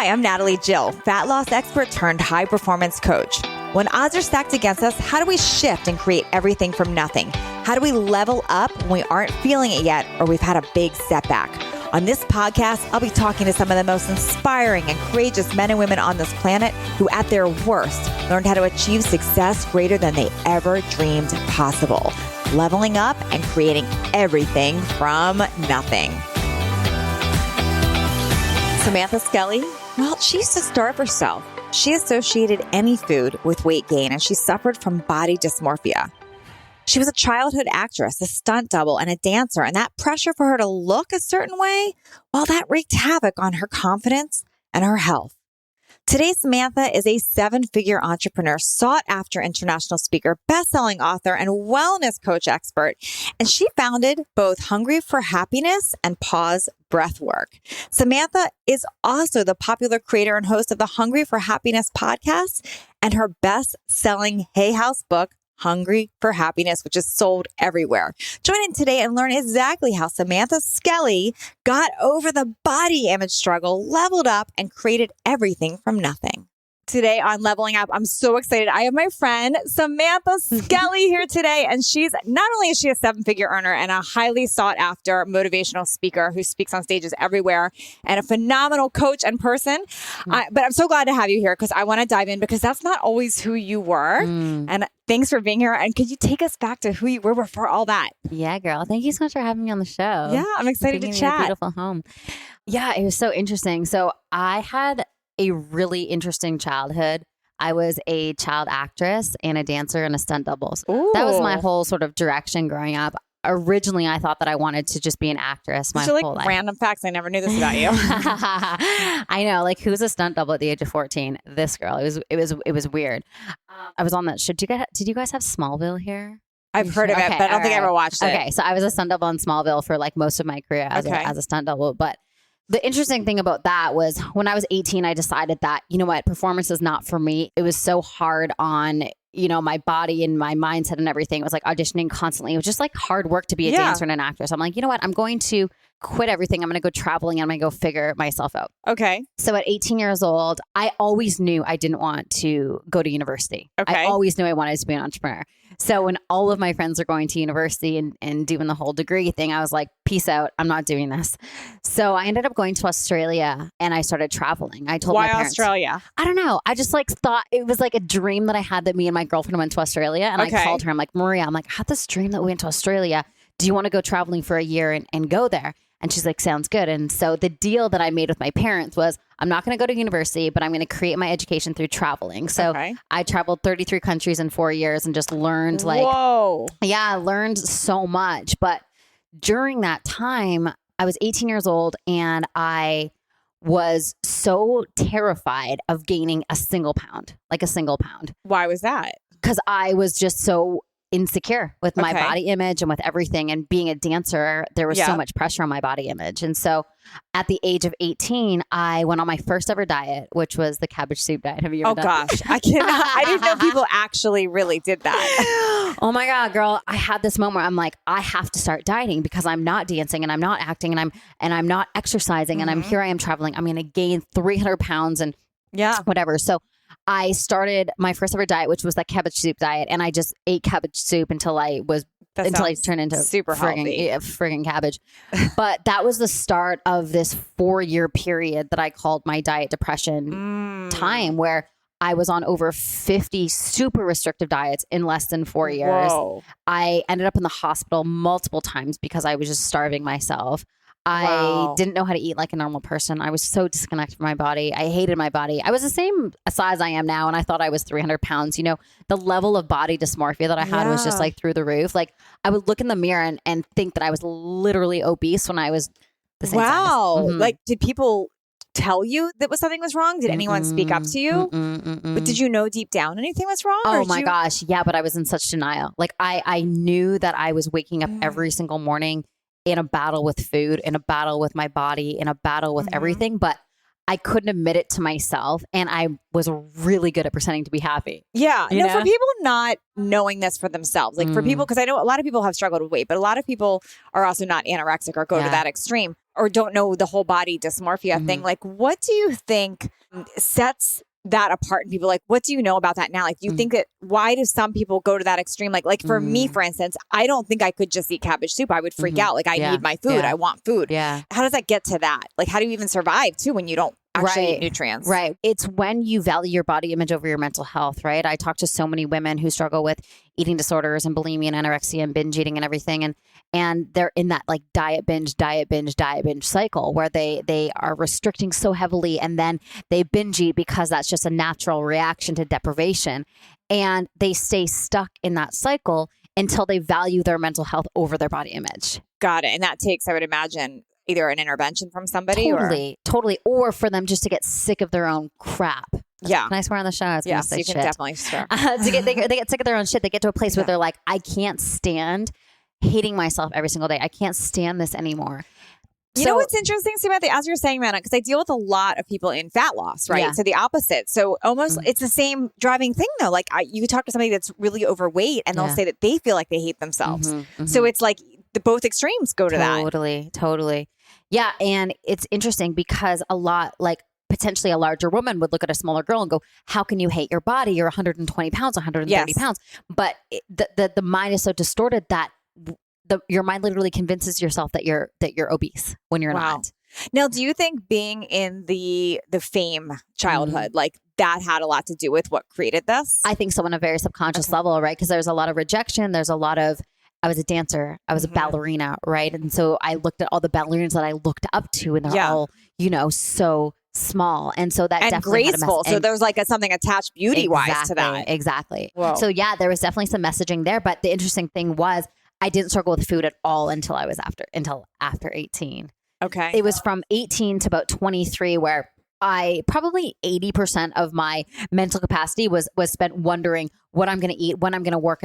Hi, I'm Natalie Jill, fat loss expert turned high performance coach. When odds are stacked against us, how do we shift and create everything from nothing? How do we level up when we aren't feeling it yet or we've had a big setback? On this podcast, I'll be talking to some of the most inspiring and courageous men and women on this planet who at their worst learned how to achieve success greater than they ever dreamed possible. Leveling up and creating everything from nothing. Samantha Skelly, well, she used to starve herself. She associated any food with weight gain, and she suffered from body dysmorphia. She was a childhood actress, a stunt double, and a dancer, and that pressure for her to look a certain way, well, that wreaked havoc on her confidence and her health. Today, Samantha is a seven-figure entrepreneur, sought-after international speaker, best-selling author, and wellness coach expert. And she founded both Hungry for Happiness and PAUSE Breathwork. Samantha is also the popular creator and host of the Hungry for Happiness podcast and her best-selling Hay House book, Hungry for Happiness, which is sold everywhere. Join in today and learn exactly how Samantha Skelly got over the body image struggle, leveled up, and created everything from nothing. Today on Leveling Up, I'm so excited. I have my friend Samantha Skelly here today, and she's not only is she a seven-figure earner and a highly sought-after motivational speaker who speaks on stages everywhere, and a phenomenal coach and person, but I'm so glad to have you here because I want to dive in because that's not always who you were. And thanks for being here. And could you take us back to who you were before all that? Yeah, girl. Thank you so much for having me on the show. Yeah, I'm excited to chat. Beautiful home. Yeah, it was so interesting. So I had a really interesting childhood. I was a child actress and a dancer and a stunt doubles. Ooh. That was my whole sort of direction growing up. Originally, I thought that I wanted to just be an actress my whole life. Random facts. I never knew this about you. I know. Like, who's a stunt double at the age of 14? This girl. It was weird. I was on that show. Did you guys have Smallville here? I've heard of it, but I don't think I ever watched it. Okay, so I was a stunt double in Smallville for like most of my career as a stunt double, but the interesting thing about that was when I was 18, I decided that, you know what, performance is not for me. It was so hard on, you know, my body and my mindset and everything. It was like auditioning constantly. It was just like hard work to be a dancer and an actress. I'm like, you know what, I'm going to quit everything. I'm going to go traveling and I'm going to go figure myself out. Okay. So at 18 years old, I always knew I didn't want to go to university. Okay. I always knew I wanted to be an entrepreneur. So when all of my friends are going to university and doing the whole degree thing, I was like, peace out. I'm not doing this. So I ended up going to Australia and I started traveling. I told my parents. Why Australia? I don't know. I just like thought it was like a dream that I had that me and my girlfriend went to Australia. And I called her. I'm like, Maria, I had this dream that we went to Australia. Do you want to go traveling for a year and go there? And she's like, sounds good. And so the deal that I made with my parents was I'm not going to go to university, but I'm going to create my education through traveling. So I traveled 33 countries in 4 years and just learned learned so much. But during that time, I was 18 years old and I was so terrified of gaining a single pound. Why was that? Because I was just so insecure with my body image and with everything. And being a dancer, there was so much pressure on my body image. And so at the age of 18, I went on my first ever diet, which was the cabbage soup diet. Have you ever done it? I cannot. I didn't know people actually really did that. Oh my God, girl. I had this moment where I'm like, I have to start dieting because I'm not dancing and I'm not acting and I'm not exercising and I am traveling. I'm going to gain 300 pounds and whatever. So I started my first ever diet, which was the cabbage soup diet. And I just ate cabbage soup until I turned into super friggin' cabbage. But that was the start of this 4-year period that I called my diet depression time, where I was on over 50 super restrictive diets in less than 4 years. Whoa. I ended up in the hospital multiple times because I was just starving myself. I didn't know how to eat like a normal person. I was so disconnected from my body. I hated my body. I was the same size I am now, and I thought I was 300 pounds. You know, the level of body dysmorphia that I had was just like through the roof. Like I would look in the mirror and think that I was literally obese when I was the same size. Like, did people tell you that something was wrong? Did anyone speak up to you? But did you know deep down anything was wrong? Oh my gosh. Yeah, but I was in such denial. Like I knew that I was waking up every single morning in a battle with food, in a battle with my body, in a battle with everything. But I couldn't admit it to myself. And I was really good at pretending to be happy. Yeah. You know? For people not knowing this for themselves, like for people, because I know a lot of people have struggled with weight, but a lot of people are also not anorexic or go to that extreme. or don't know the whole body dysmorphia thing, like what do you think sets that apart in people? Like, what do you know about that now? Like, do you think that, why do some people go to that extreme? Like for me, for instance, I don't think I could just eat cabbage soup. I would freak out. Like, I need my food. I want food. Yeah. How does that get to that? Like, how do you even survive too when you don't actually eat nutrients? Right. It's when you value your body image over your mental health, right? I talk to so many women who struggle with eating disorders and bulimia and anorexia and binge eating and everything. And they're in that like diet binge cycle where they are restricting so heavily and then they binge eat because that's just a natural reaction to deprivation. And they stay stuck in that cycle until they value their mental health over their body image. Got it. And that takes, I would imagine, either an intervention from somebody totally. Or for them just to get sick of their own crap. Yeah. Can I swear on the show? Yes, you can definitely swear. They get sick of their own shit. They get to a place where they're like, I can't stand hating myself every single day. I can't stand this anymore. You know what's interesting, Samantha, as you're saying, Manna, because I deal with a lot of people in fat loss, right? Yeah. So the opposite. So almost it's the same driving thing though. Like you talk to somebody that's really overweight and they'll say that they feel like they hate themselves. So it's like the both extremes go to that. Totally. Yeah. And it's interesting because a lot, like potentially a larger woman would look at a smaller girl and go, how can you hate your body? You're 120 pounds, 130 pounds. But the mind is so distorted that your mind literally convinces yourself that you're obese when you're not. Now, do you think being in the fame childhood, like that had a lot to do with what created this? I think so on a very subconscious level, right? Because there's a lot of rejection. There's a lot of, I was a dancer. I was a ballerina, right? And so I looked at all the ballerinas that I looked up to and they're all, so small. And so that definitely graceful. So there was like something attached beauty wise to that. Exactly. Whoa. So yeah, there was definitely some messaging there. But the interesting thing was I didn't struggle with food at all until after 18. Okay. It was from 18 to about 23 where I probably 80% of my mental capacity was spent wondering what I'm going to eat, when I'm going to work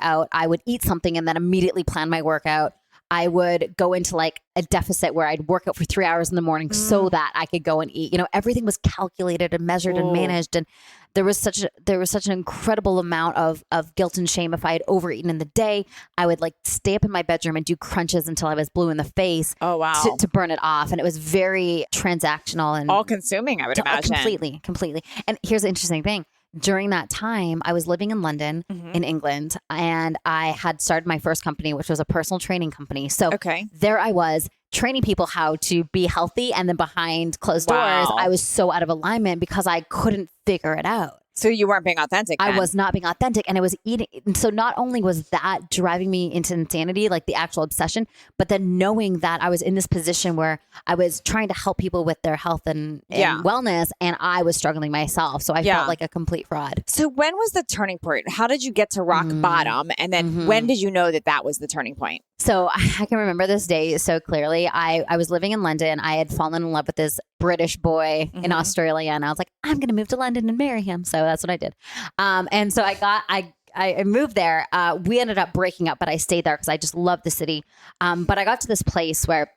out. I would eat something and then immediately plan my workout. I would go into like a deficit where I'd work out for 3 hours in the morning so that I could go and eat. Everything was calculated and measured and managed. And there was such an incredible amount of guilt and shame if I had overeaten in the day. I would like stay up in my bedroom and do crunches until I was blue in the face. Oh, wow. To burn it off. And it was very transactional and all consuming, I would imagine. Completely. And here's the interesting thing. During that time, I was living in London, in England, and I had started my first company, which was a personal training company. So there I was training people how to be healthy. And then behind closed doors, I was so out of alignment because I couldn't figure it out. So you weren't being authentic then. I was not being authentic and I was eating. And so not only was that driving me into insanity, like the actual obsession, but then knowing that I was in this position where I was trying to help people with their health and wellness and I was struggling myself. So I felt like a complete fraud. So when was the turning point? How did you get to rock bottom? And then when did you know that was the turning point? So I can remember this day so clearly. I was living in London. I had fallen in love with this British boy in Australia. And I was like, I'm going to move to London and marry him. So that's what I did. And so I moved there. We ended up breaking up, but I stayed there because I just loved the city. But I got to this place where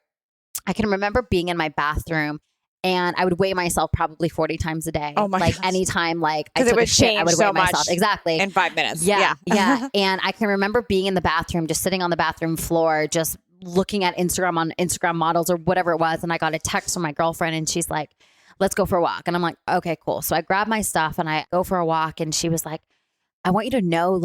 I can remember being in my bathroom and I would weigh myself probably 40 times a day. Oh my gosh. Anytime I took a shit, I would weigh myself. Exactly. In 5 minutes. Yeah. And I can remember being in the bathroom, just sitting on the bathroom floor, just looking at Instagram models or whatever it was. And I got a text from my girlfriend and she's like, let's go for a walk. And I'm like, okay, cool. So I grab my stuff and I go for a walk. And she was like, I want you to know,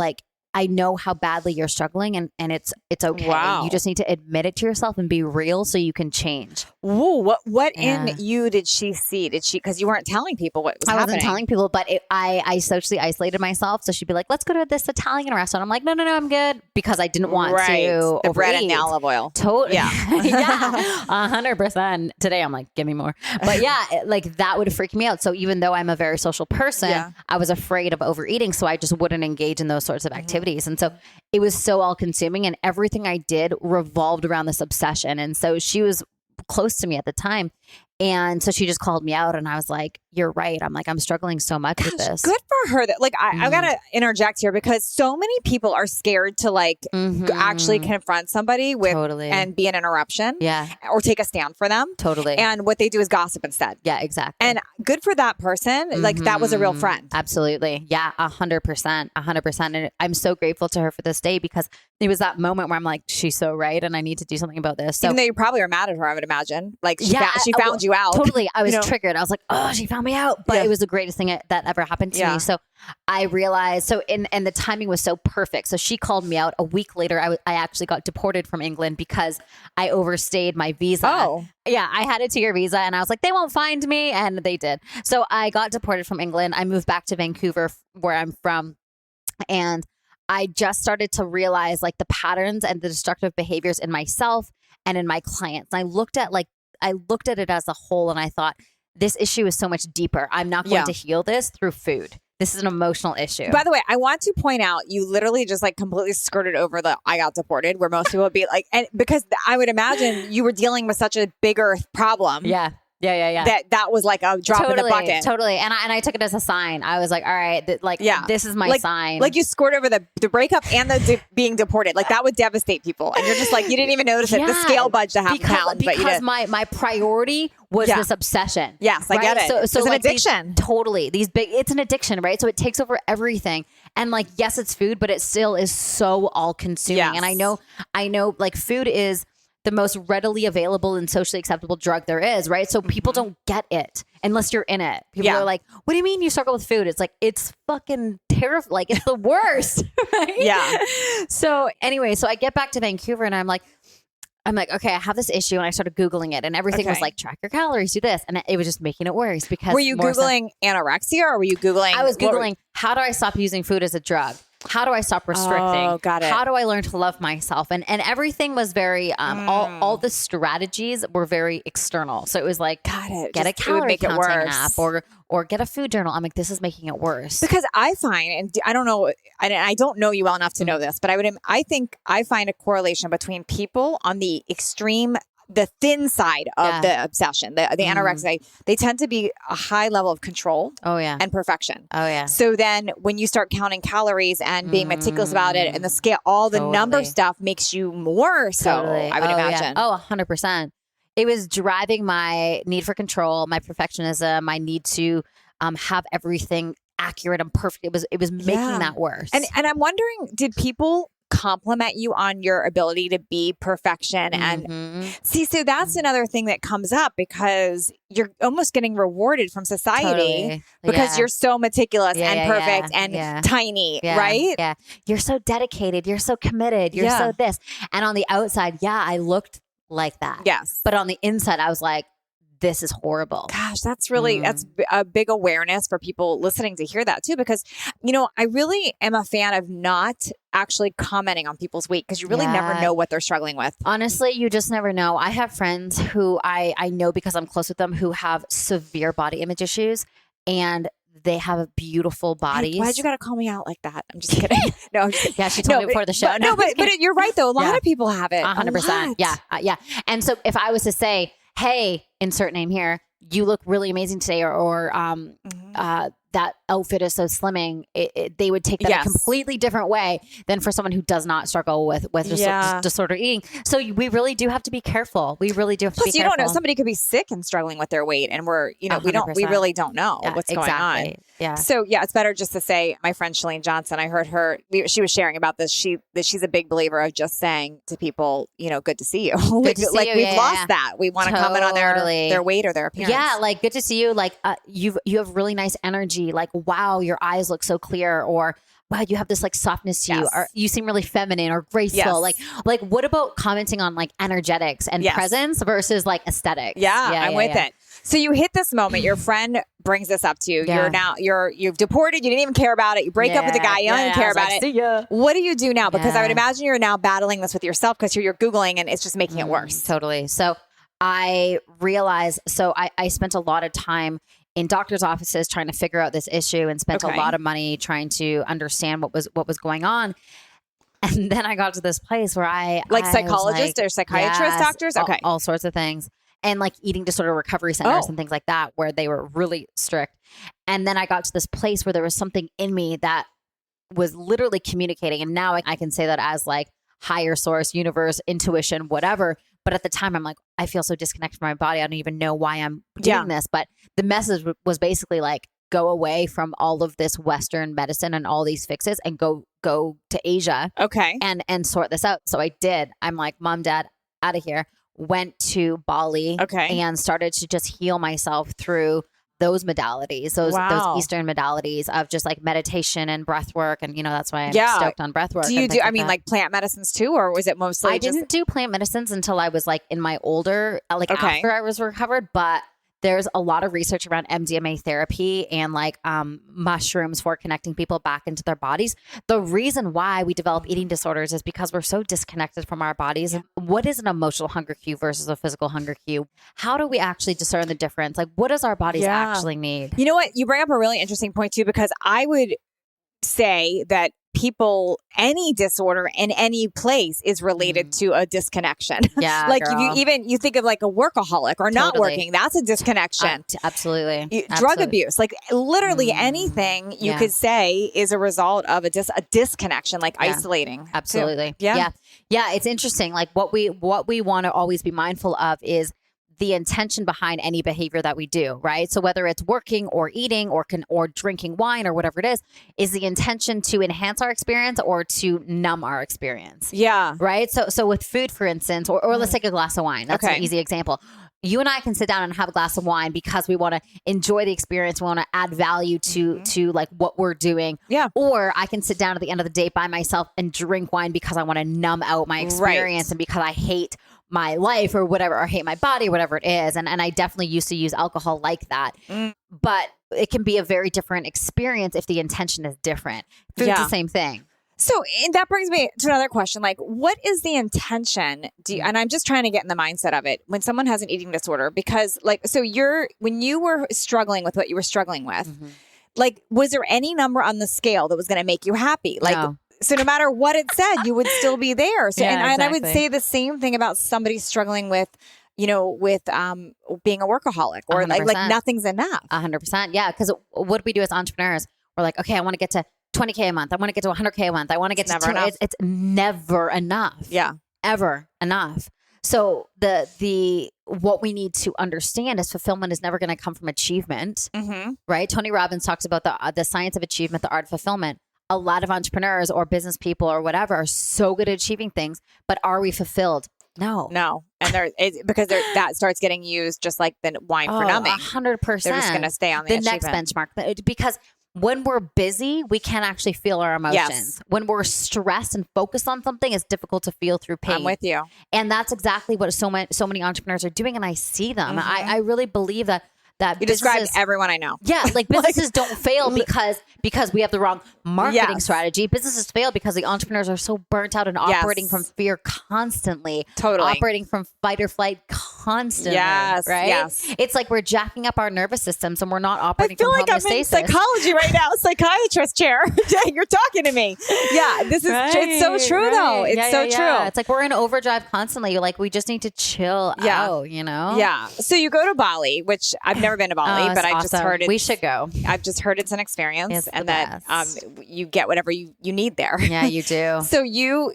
I know how badly you're struggling and it's okay. Wow. You just need to admit it to yourself and be real so you can change. Ooh, what in you did she see? Because you weren't telling people what was happening. I wasn't telling people, but I socially isolated myself. So she'd be like, let's go to this Italian restaurant. I'm like, no, I'm good. Because I didn't want to the overeat. Bread and olive oil. Totally. Yeah. 100%. Today I'm like, give me more. But that would freak me out. So even though I'm a very social person, I was afraid of overeating. So I just wouldn't engage in those sorts of activities. And so it was so all consuming and everything I did revolved around this obsession. And so she was close to me at the time. And so she just called me out and I was like, you're right. I'm like, I'm struggling so much with this. Good for her. That like, I got to interject here because so many people are scared to like actually confront somebody with and be an interruption. Yeah. Or take a stand for them. Totally. And what they do is gossip instead. Yeah, exactly. And good for that person. Like that was a real friend. Absolutely. Yeah. 100%. 100%. And I'm so grateful to her for this day because it was that moment where I'm like, she's so right. And I need to do something about this. So, even though you probably are mad at her, I would imagine. Like she found you out. Totally. I was triggered. I was like, oh, she found me out. But it was the greatest thing that ever happened to me. So I realized, and the timing was so perfect. So she called me out. A week later, I actually got deported from England because I overstayed my visa. Oh. Yeah, I had a 2-year visa and I was like, they won't find me. And they did. So I got deported from England. I moved back to Vancouver where I'm from. And I just started to realize like the patterns and the destructive behaviors in myself and in my clients. And I looked at it as a whole and I thought, this issue is so much deeper. I'm not going to heal this through food. This is an emotional issue. By the way, I want to point out, you literally just like completely skirted over the I got deported, where most people would be like, and because I would imagine you were dealing with such a bigger problem. Yeah. That was like a drop in the bucket. Totally. And I took it as a sign. I was like, all right, this is my sign. Like you scored over the breakup and the being deported. Like that would devastate people. And you're just like, you didn't even notice it. The scale budged a half pound. But you did. my priority was this obsession. Yes, I get it. So it's like an addiction. It's an addiction, right? So it takes over everything. And like, yes, it's food, but it still is so all consuming. Yes. And I know like food is the most readily available and socially acceptable drug there is, right? So people don't get it unless you're in it. People are like, what do you mean you struggle with food? It's like, it's fucking terrifying. Like, it's the worst. Right? Yeah. So anyway, so I get back to Vancouver and I'm like, okay, I have this issue. And I started Googling it and everything was like, track your calories, do this. And it was just making it worse because— Were you Googling anorexia or were you Googling— I was Googling, how do I stop using food as a drug? How do I stop restricting? Oh, got it. How do I learn to love myself? And everything was very, all the strategies were very external. So it was like, get a calorie counting app or get a food journal. I'm like, this is making it worse. Because I find, and I don't know, I don't know you well enough to know this, but I think I find a correlation between people on the extreme, the thin side of the obsession, the anorexia, they tend to be a high level of control and perfection. So then when you start counting calories and being meticulous about it and the scale, all the number stuff makes you more so, I would imagine. Yeah. 100%. It was driving my need for control, my perfectionism, my need to have everything accurate and perfect. It was making that worse. And I'm wondering, did people compliment you on your ability to be perfection and see, so that's another thing that comes up because you're almost getting rewarded from society because you're so meticulous and perfect and tiny, right? Yeah. You're so dedicated. You're so committed. You're so this. And on the outside, I looked like that. Yes. But on the inside, I was like, this is horrible. Gosh, that's really, that's a big awareness for people listening to hear that too, because, I really am a fan of not actually commenting on people's weight because you really never know what they're struggling with. Honestly, you just never know. I have friends who I know because I'm close with them who have severe body image issues and they have beautiful bodies. Why'd you got to call me out like that? I'm just kidding. No, she told me before the show. But you're right though. A lot of people have it. 100%. Yeah. And so if I was to say, hey, insert name here, you look really amazing today, or that outfit is so slimming, they would take that a completely different way than for someone who does not struggle with disordered eating. So we really do have to be careful. We really do have to be careful. You don't know. Somebody could be sick and struggling with their weight, and we really don't know what's going on. Yeah. So it's better just to say, my friend Shalene Johnson, I heard her, she was sharing about this. She's a big believer of just saying to people, good to see you. Good to see you. We've lost that. We want to comment on their weight or their appearance. Yeah. Like, good to see you. Like, you have really nice energy. Like, wow, your eyes look so clear, or wow, you have this like softness to you, or you seem really feminine or graceful. Like what about commenting on like energetics and presence versus like aesthetics? I'm with it. So you hit this moment, your friend brings this up to you. You've deported, you didn't even care about it. You break up with the guy, you don't even care about it. See ya. What do you do now? Because I would imagine you're now battling this with yourself because you're Googling and it's just making it worse. Totally. So I realized, I spent a lot of time in doctors' offices trying to figure out this issue and spent a lot of money trying to understand what was going on. And then I got to this place where I psychologists or psychiatrists, doctors? Okay. All sorts of things. and like eating disorder recovery centers and things like that, where they were really strict. And then I got to this place where there was something in me that was literally communicating. And now I can say that as like higher source, universe, intuition, whatever. But at the time I'm like, I feel so disconnected from my body. I don't even know why I'm doing this. But the message was basically like, go away from all of this Western medicine and all these fixes and go to Asia. Okay. And sort this out. So I did. I'm like, Mom, Dad, out of here. Went to Bali. Okay. And started to just heal myself through those modalities, those Eastern modalities of just like meditation and breath work. And, that's why I'm stoked on breath work. Do you like plant medicines too, or was it mostly I didn't do plant medicines until I was like in my older, after I was recovered, but there's a lot of research around MDMA therapy and like mushrooms for connecting people back into their bodies. The reason why we develop eating disorders is because we're so disconnected from our bodies. What is an emotional hunger cue versus a physical hunger cue? How do we actually discern the difference? Like, what does our bodies actually need? You know what? You bring up a really interesting point too, because I would say that people, any disorder in any place is related to a disconnection. Yeah. Like girl. if you think of like a workaholic or not working, that's a disconnection. Absolutely. Drug abuse, like literally anything you could say is a result of a disconnection, like isolating. Absolutely. Too. Yeah. Yeah. It's interesting. Like what we want to always be mindful of is the intention behind any behavior that we do, right? So whether it's working or eating or drinking wine or whatever it is the intention to enhance our experience or to numb our experience. Yeah. Right? So with food, for instance, or let's take a glass of wine. That's an easy example. You and I can sit down and have a glass of wine because we want to enjoy the experience. We want to add value to like what we're doing. Yeah. Or I can sit down at the end of the day by myself and drink wine because I want to numb out my experience and because I hate my life or whatever, or hate my body, whatever it is. And I definitely used to use alcohol like that. But it can be a very different experience if the intention is different. Food's the same thing. So that brings me to another question. Like, what is the intention? And I'm just trying to get in the mindset of it when someone has an eating disorder, because when you were struggling with what you were struggling with, like, was there any number on the scale that was going to make you happy? Like, no. So no matter what it said, you would still be there. So, and I would say the same thing about somebody struggling with, being a workaholic or 100%. like nothing's enough. 100%. Yeah. Because what we do as entrepreneurs, we're like, okay, I want to get to 20K a month. I want to get to 100K a month. I want to get to enough. It's never enough. Yeah. Ever enough. So what we need to understand is fulfillment is never going to come from achievement, right? Tony Robbins talks about the science of achievement, the art of fulfillment. A lot of entrepreneurs or business people or whatever are so good at achieving things, but are we fulfilled? No. And because that starts getting used just like the wine for numbing. 100%. They're just going to stay on the next benchmark. Because when we're busy, we can't actually feel our emotions. Yes. When we're stressed and focused on something, it's difficult to feel through pain. I'm with you. And that's exactly what so many entrepreneurs are doing. And I see them. I really believe that you described everyone I know. Yeah, like businesses don't fail because we have the wrong marketing strategy. Businesses fail because the entrepreneurs are so burnt out and operating from fear constantly. Totally. Operating from fight or flight constantly. Yes. Right? Yes. It's like we're jacking up our nervous systems and we're not operating from homeostasis. I feel like I'm in psychology right now, psychiatrist chair. You're talking to me. Yeah, this is it's so true though. It's so true. It's like we're in overdrive constantly. Like we just need to chill out, Yeah. So you go to Bali, which I've never been to Bali, but I just heard it. We should go. I've just heard it's an experience and that you get whatever you need there. Yeah, you do. So you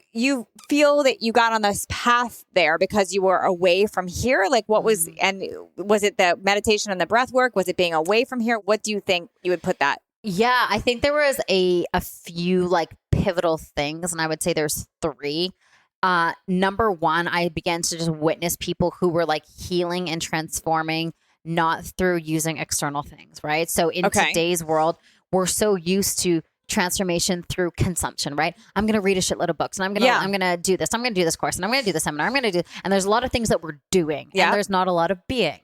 feel that you got on this path there because you were away from here? Like what was it the meditation and the breath work? Was it being away from here? What do you think you would put that? Yeah, I think there was a few like pivotal things, and I would say there's 3. Number 1, I began to just witness people who were like healing and transforming, not through using external things, right? So in today's world, we're so used to transformation through consumption, right? I'm going to read a shitload of books and I'm going to do this. I'm going to do this course and I'm going to do this seminar. I'm going to do, and there's a lot of things that we're doing and there's not a lot of being.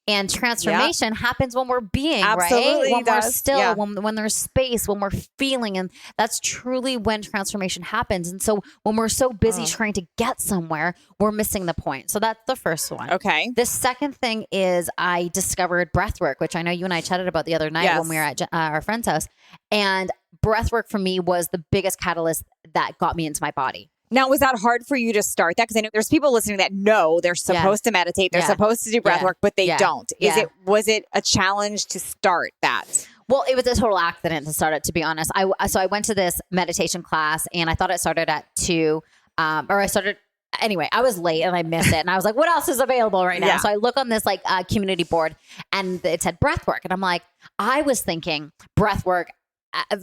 And transformation happens when we're being, Absolutely, right? When we're still, when there's space, when we're feeling. And that's truly when transformation happens. And so when we're so busy trying to get somewhere, we're missing the point. So that's the first one. Okay. The second thing is I discovered breathwork, which I know you and I chatted about the other night when we were at our friend's house. And breathwork for me was the biggest catalyst that got me into my body. Now, was that hard for you to start that? Because I know there's people listening that know they're supposed to meditate, they're supposed to do breath work, but they don't. Was it a challenge to start that? Well, it was a total accident to start it, to be honest. So I went to this meditation class and I thought it started at 2, anyway, I was late and I missed it. And I was like, what else is available right now? Yeah. So I look on this like community board and it said breath work. And I'm like, I was thinking breath work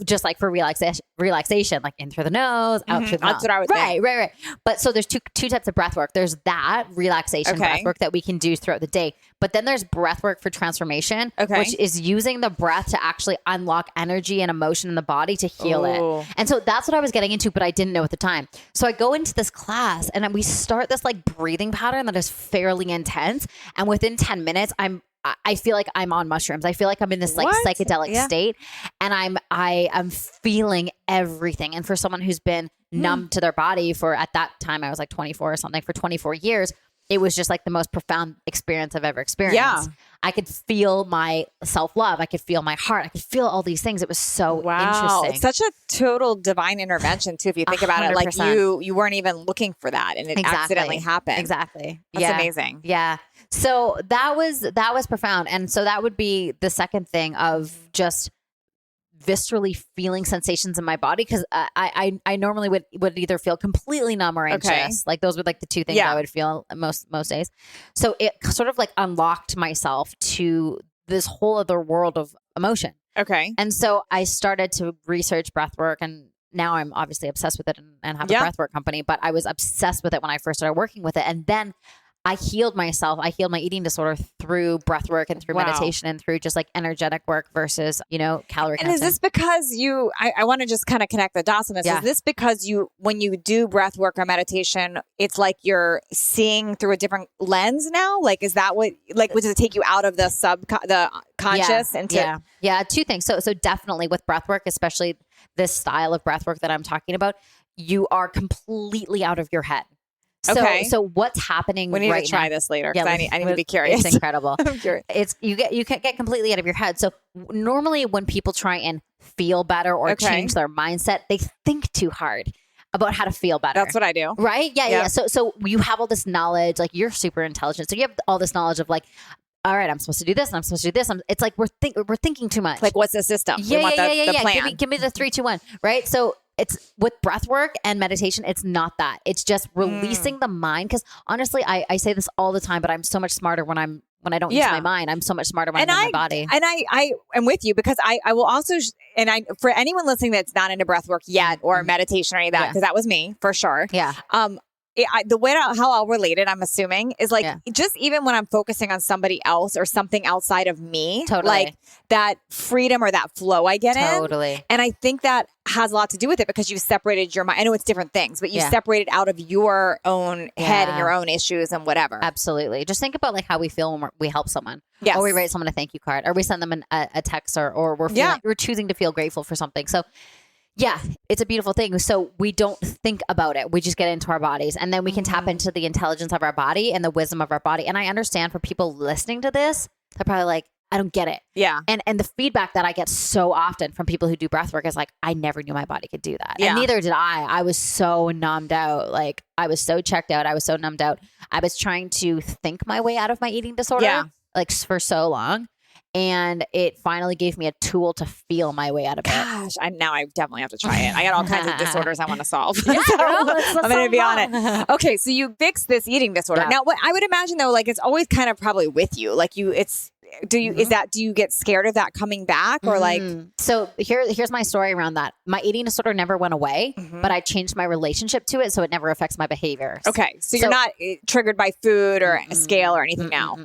just like for relaxation, like in through the nose, out through the mouth. That's what I was thinking. Right. But so there's two types of breath work. There's that relaxation breath work that we can do throughout the day. But then there's breath work for transformation, which is using the breath to actually unlock energy and emotion in the body to heal it. And so that's what I was getting into, but I didn't know at the time. So I go into this class and we start this like breathing pattern that is fairly intense. And within 10 minutes, I feel like I'm on mushrooms. I feel like I'm in this like psychedelic state and I am feeling everything. And for someone who's been numb to their body for, at that time, I was like 24 or something, for 24 years, it was just like the most profound experience I've ever experienced. Yeah. I could feel my self-love. I could feel my heart. I could feel all these things. It was so interesting. It's such a total divine intervention too, if you think about it. Like you weren't even looking for that and it accidentally happened. Exactly. That's amazing. Yeah. So that was profound. And so that would be the second thing of just viscerally feeling sensations in my body. Cause I normally would either feel completely numb or anxious. Like those were like the two things I would feel most days. So it sort of like unlocked myself to this whole other world of emotion. Okay. And so I started to research breath work, and now I'm obviously obsessed with it and have a breathwork company, but I was obsessed with it when I first started working with it. And then I healed myself. I healed my eating disorder through breath work and through meditation and through just like energetic work versus, calorie counting. And is this because I want to just kind of connect the dots on this. Yeah. Is this because when you do breath work or meditation, it's like you're seeing through a different lens now? Like, is that what, like, does it take you out of the conscious into? Yeah. Two things. So definitely with breath work, especially this style of breath work that I'm talking about, you are completely out of your head. So what's happening right now? We need to try this later because I need to be curious. It's incredible. I'm curious. You can't get completely out of your head. So normally when people try and feel better or change their mindset, they think too hard about how to feel better. That's what I do. Right? Yeah. So you have all this knowledge, like you're super intelligent. So you have all this knowledge of like, all right, I'm supposed to do this and I'm supposed to do this. It's like we're thinking too much. Like, what's the system? Yeah, we want the plan. Give me the 3, 2, 1. Right? So it's with breath work and meditation, it's not that. It's just releasing the mind. Because honestly, I say this all the time, but I'm so much smarter when I don't use my mind. I'm so much smarter when I'm in my body. And I am with you because I will also, for anyone listening that's not into breath work yet or meditation or any of that, because that was me for sure. Yeah. The way how I'll relate it, I'm assuming, is like just even when I'm focusing on somebody else or something outside of me, like that freedom or that flow I get in. Totally. And I think that has a lot to do with it because you separated your mind. I know it's different things, but you separated out of your own head and your own issues and whatever. Absolutely. Just think about like how we feel when we help someone. Yes. Or we write someone a thank you card, or we send them a text, or we're choosing to feel grateful for something. So yeah, it's a beautiful thing. So we don't think about it. We just get into our bodies, and then we can tap into the intelligence of our body and the wisdom of our body. And I understand for people listening to this, they're probably like, I don't get it. Yeah. And the feedback that I get so often from people who do breath work is like, I never knew my body could do that. Yeah. And neither did I. I was so numbed out. Like I was so checked out. I was so numbed out. I was trying to think my way out of my eating disorder like for so long. And it finally gave me a tool to feel my way out of it. Gosh, now I definitely have to try it. I got all kinds of disorders I want to solve. Yeah, so I'm going to be on it. Okay, so you fixed this eating disorder. Yeah. Now, what I would imagine though, like it's always kind of probably with you. Like do you get scared of that coming back or like? So here's my story around that. My eating disorder never went away, but I changed my relationship to it. So it never affects my behavior. Okay. So you're not triggered by food or a scale or anything now.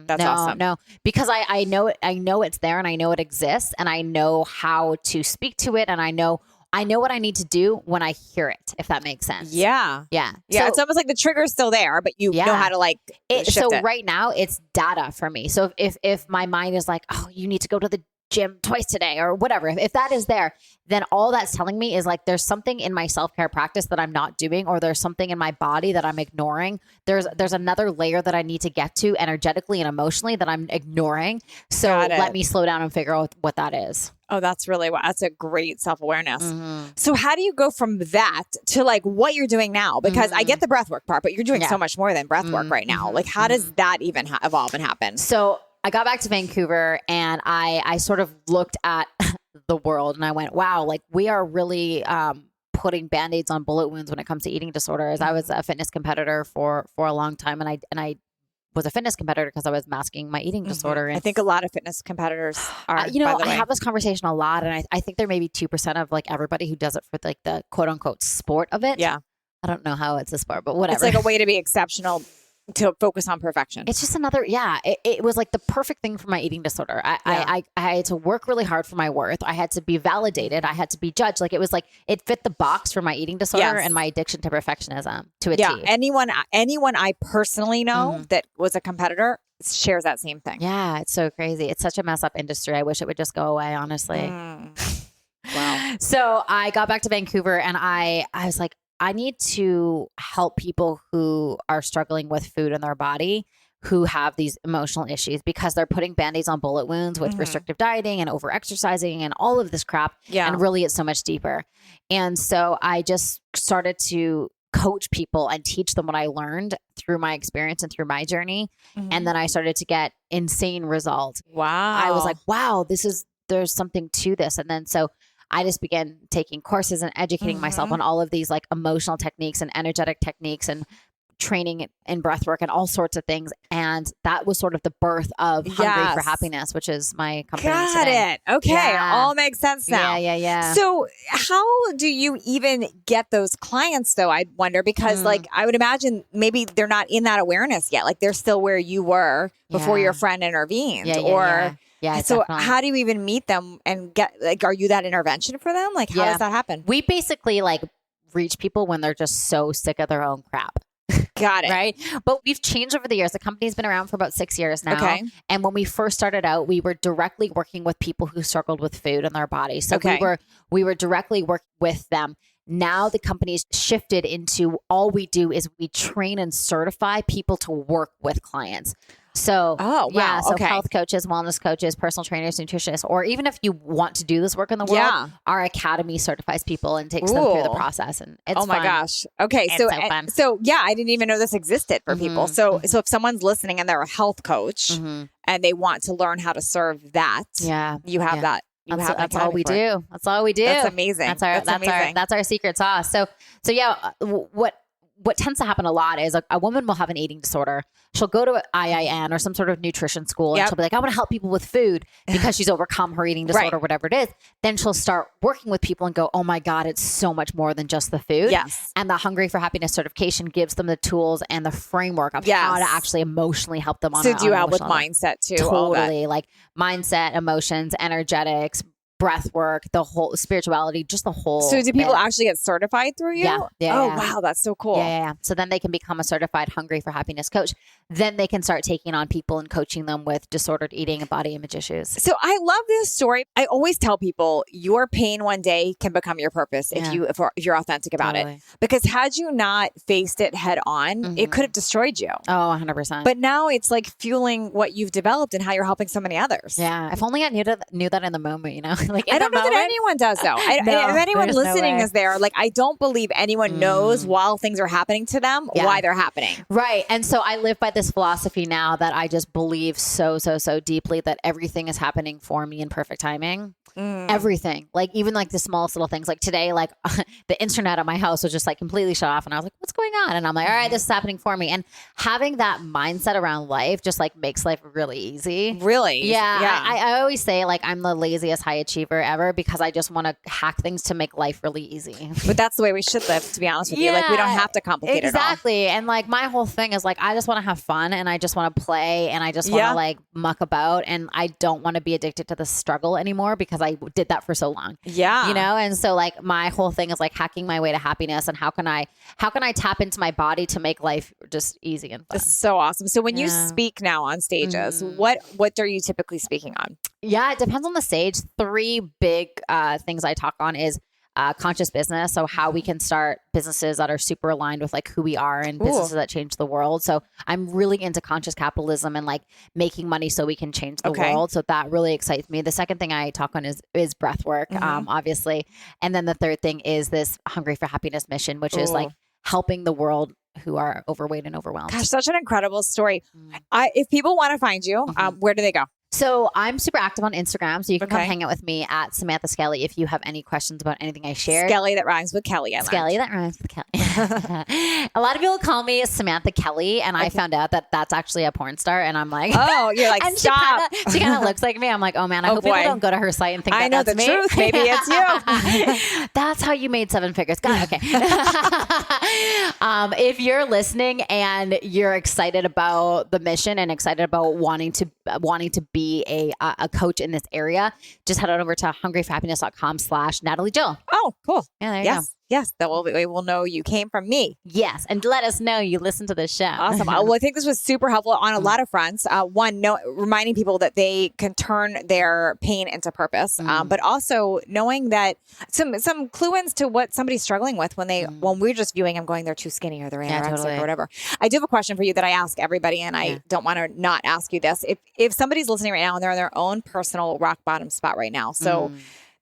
That's awesome. No, because I know it's there and I know it exists and I know how to speak to it and I know what I need to do when I hear it, if that makes sense. Yeah. Yeah. So, it's almost like the trigger's still there, but you know how to like shift it. Right now it's data for me. So if my mind is like, oh, you need to go to the gym twice today or whatever, if that is there, then all that's telling me is like, there's something in my self-care practice that I'm not doing, or there's something in my body that I'm ignoring. There's another layer that I need to get to energetically and emotionally that I'm ignoring. So let me slow down and figure out what that is. Oh, that's a great self-awareness. So how do you go from that to like what you're doing now? Because I get the breathwork part, but you're doing so much more than breathwork right now. Like how does that even evolve and happen? So I got back to Vancouver and I sort of looked at the world and I went, wow, like we are really putting Band-Aids on bullet wounds when it comes to eating disorders. I was a fitness competitor for a long time, and I was a fitness competitor because I was masking my eating disorder. And I think a lot of fitness competitors are, I have this conversation a lot, and I think there may be 2% of like everybody who does it for like the quote unquote sport of it. Yeah. I don't know how it's a sport, but whatever. It's like a way to be exceptional, to focus on perfection. It's just another, it was like the perfect thing for my eating disorder. I had to work really hard for my worth. I had to be validated. I had to be judged. Like it was like, it fit the box for my eating disorder and my addiction to perfectionism to a T. Anyone I personally know that was a competitor shares that same thing. Yeah. It's so crazy. It's such a mess up industry. I wish it would just go away, honestly. Wow. So I got back to Vancouver and I was like, I need to help people who are struggling with food in their body, who have these emotional issues, because they're putting Band-Aids on bullet wounds with restrictive dieting and over-exercising and all of this crap. Yeah. And really, it's so much deeper. And so I just started to coach people and teach them what I learned through my experience and through my journey. And then I started to get insane results. Wow. I was like, wow, there's something to this. And then so I just began taking courses and educating myself on all of these like emotional techniques and energetic techniques and training in breath work and all sorts of things. And that was sort of the birth of Hungry for Happiness, which is my company today. Got it. Okay. Yeah. All makes sense now. Yeah. So how do you even get those clients though? I wonder, because like, I would imagine maybe they're not in that awareness yet. Like they're still where you were before your friend intervened Yeah. So definitely. how do you even meet them and get, like, are you that intervention for them? Like, how does that happen? We basically like reach people when they're just so sick of their own crap. Got it. Right. But we've changed over the years. The company's been around for about 6 years now. Okay. And when we first started out, we were directly working with people who struggled with food in their body. So we were directly working with them. Now the company's shifted into all we do is we train and certify people to work with clients. So, health coaches, wellness coaches, personal trainers, nutritionists, or even if you want to do this work in the world, our academy certifies people and takes them through the process. And it's my gosh. Okay. It's so fun. So I didn't even know this existed for people. So if someone's listening and they're a health coach and they want to learn how to serve that, you have that. That's all we do. That's all we do. That's amazing. That's our secret sauce. So what tends to happen a lot is a woman will have an eating disorder. She'll go to an IIN or some sort of nutrition school and she'll be like, I want to help people with food because she's overcome her eating disorder, whatever it is. Then she'll start working with people and go, oh my God, it's so much more than just the food. Yes. And the Hungry for Happiness certification gives them the tools and the framework of how to actually emotionally help them on So do you help with mindset too? Totally. Like mindset, emotions, energetics, breath work, the whole spirituality, just the whole. So do people actually get certified through you? Yeah. Wow. That's so cool. Yeah. So then they can become a certified Hungry for Happiness coach. Then they can start taking on people and coaching them with disordered eating and body image issues. So I love this story. I always tell people your pain one day can become your purpose if you're authentic about it. Because had you not faced it head on, it could have destroyed you. Oh, 100%. But now it's like fueling what you've developed and how you're helping so many others. Yeah. If only I knew that in the moment, you know? Like I don't know that anyone does though. If anyone listening is there, like I don't believe anyone knows while things are happening to them why they're happening. Right. And so I live by this philosophy now that I just believe so deeply that everything is happening for me in perfect timing. Everything. Like even like the smallest little things. Like today, like the internet at my house was just like completely shut off and I was like, what's going on? And I'm like, all right, this is happening for me. And having that mindset around life just like makes life really easy. Really? Yeah. I always say like I'm the laziest high achiever ever because I just want to hack things to make life really easy. But that's the way we should live, to be honest with you. Like we don't have to complicate it all. Exactly. And like my whole thing is like, I just want to have fun and I just want to play and I just want to like muck about and I don't want to be addicted to the struggle anymore because I did that for so long. Yeah. You know? And so like my whole thing is like hacking my way to happiness and how can I tap into my body to make life just easy and fun. That's so awesome. So when you speak now on stages, what are you typically speaking on? Yeah, it depends on the stage. 3 big things I talk on is conscious business. So how we can start businesses that are super aligned with like who we are and businesses that change the world. So I'm really into conscious capitalism and like making money so we can change the world. So that really excites me. The second thing I talk on is breath work, obviously. And then the third thing is this Hungry for Happiness mission, which is like helping the world who are overweight and overwhelmed. Gosh, such an incredible story. If people want to find you, where do they go? So I'm super active on Instagram. So you can come hang out with me at Samantha Skelly if you have any questions about anything I share. Skelly that rhymes with Kelly. Skelly that rhymes with Kelly. A lot of people call me Samantha Kelly, and I found out that that's actually a porn star. And I'm like, oh, you're like, and stop. She kind of looks like me. I'm like, oh man, I hope people don't go to her site and think I know that's the me. truth. Maybe it's you. That's how you made 7 figures. God, okay. If you're listening and you're excited about the mission and excited about wanting to be a coach in this area, just head on over to hungryforhappiness.com/Natalie Jill. Oh, cool. Yeah, there you go. Yes, that we will know you came from me. Yes, and let us know you listen to the show. Awesome. Well, I think this was super helpful on a lot of fronts. One, reminding people that they can turn their pain into purpose, but also knowing that some clue-ins to what somebody's struggling with when we're just viewing them going, they're too skinny or they're anorexic or whatever. I do have a question for you that I ask everybody, and I don't want to not ask you this. If somebody's listening right now and they're in their own personal rock bottom spot right now, so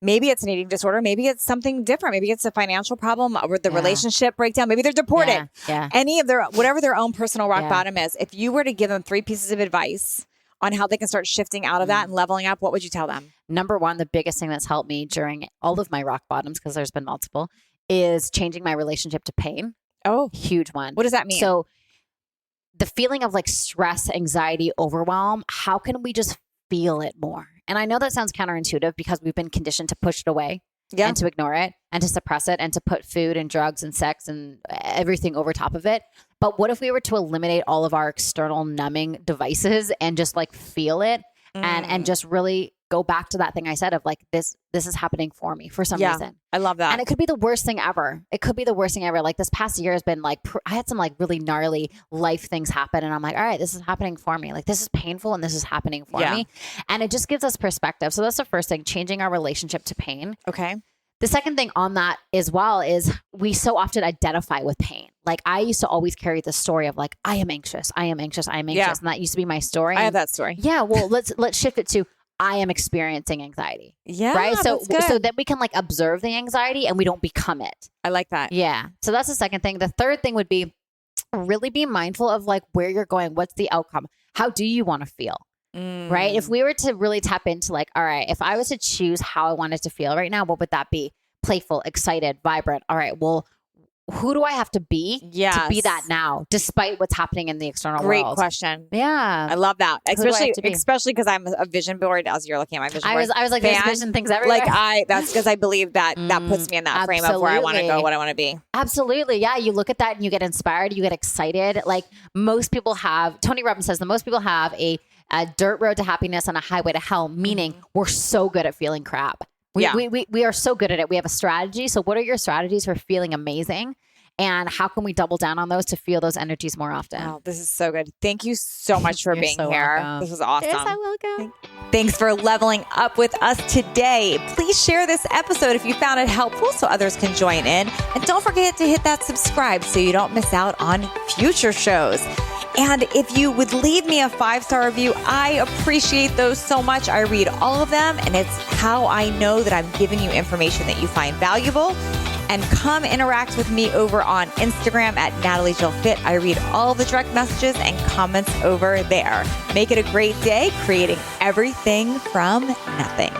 maybe it's an eating disorder. Maybe it's something different. Maybe it's a financial problem or the relationship breakdown. Maybe they're deported. Any of whatever their own personal rock bottom is. If you were to give them 3 pieces of advice on how they can start shifting out of that and leveling up, what would you tell them? Number 1, the biggest thing that's helped me during all of my rock bottoms, because there's been multiple, is changing my relationship to pain. Oh, huge one. What does that mean? So the feeling of like stress, anxiety, overwhelm, how can we just feel it more? And I know that sounds counterintuitive because we've been conditioned to push it away and to ignore it and to suppress it and to put food and drugs and sex and everything over top of it. But what if we were to eliminate all of our external numbing devices and just like feel it and just really go back to that thing I said of like, this is happening for me for some reason. I love that. And it could be the worst thing ever. Like this past year has been like, I had some like really gnarly life things happen. And I'm like, all right, this is happening for me. Like this is painful and this is happening for me. And it just gives us perspective. So that's the first thing, changing our relationship to pain. Okay. The second thing on that as well is we so often identify with pain. Like I used to always carry the story of like, I am anxious. Yeah. And that used to be my story. I have that story. Yeah. Well, let's shift it to I am experiencing anxiety. Yeah. Right. So that we can like observe the anxiety and we don't become it. I like that. Yeah. So that's the second thing. The third thing would be really be mindful of like where you're going. What's the outcome? How do you want to feel? Right. If we were to really tap into like, all right, if I was to choose how I wanted to feel right now, what would that be? Playful, excited, vibrant. All right. Well, who do I have to be to be that now, despite what's happening in the external world? Great question. Yeah. I love that. Especially because I'm a vision board, as you're looking at my vision board. I was like, there's vision things everywhere. Like that's because I believe that puts me in that frame of where I want to go, what I want to be. Absolutely. Yeah. You look at that and you get inspired, you get excited. Like most people have, Tony Robbins says that most people have a dirt road to happiness and a highway to hell, meaning we're so good at feeling crap. We are so good at it. We have a strategy. So what are your strategies for feeling amazing? And how can we double down on those to feel those energies more often? Oh, this is so good. Thank you so much for being here. Welcome. This was awesome. Yes, I'm welcome. Thanks for leveling up with us today. Please share this episode if you found it helpful so others can join in. And don't forget to hit that subscribe so you don't miss out on future shows. And if you would leave me a 5-star review, I appreciate those so much. I read all of them, and it's how I know that I'm giving you information that you find valuable. And come interact with me over on Instagram at NatalieJillFit. I read all the direct messages and comments over there. Make it a great day, creating everything from nothing.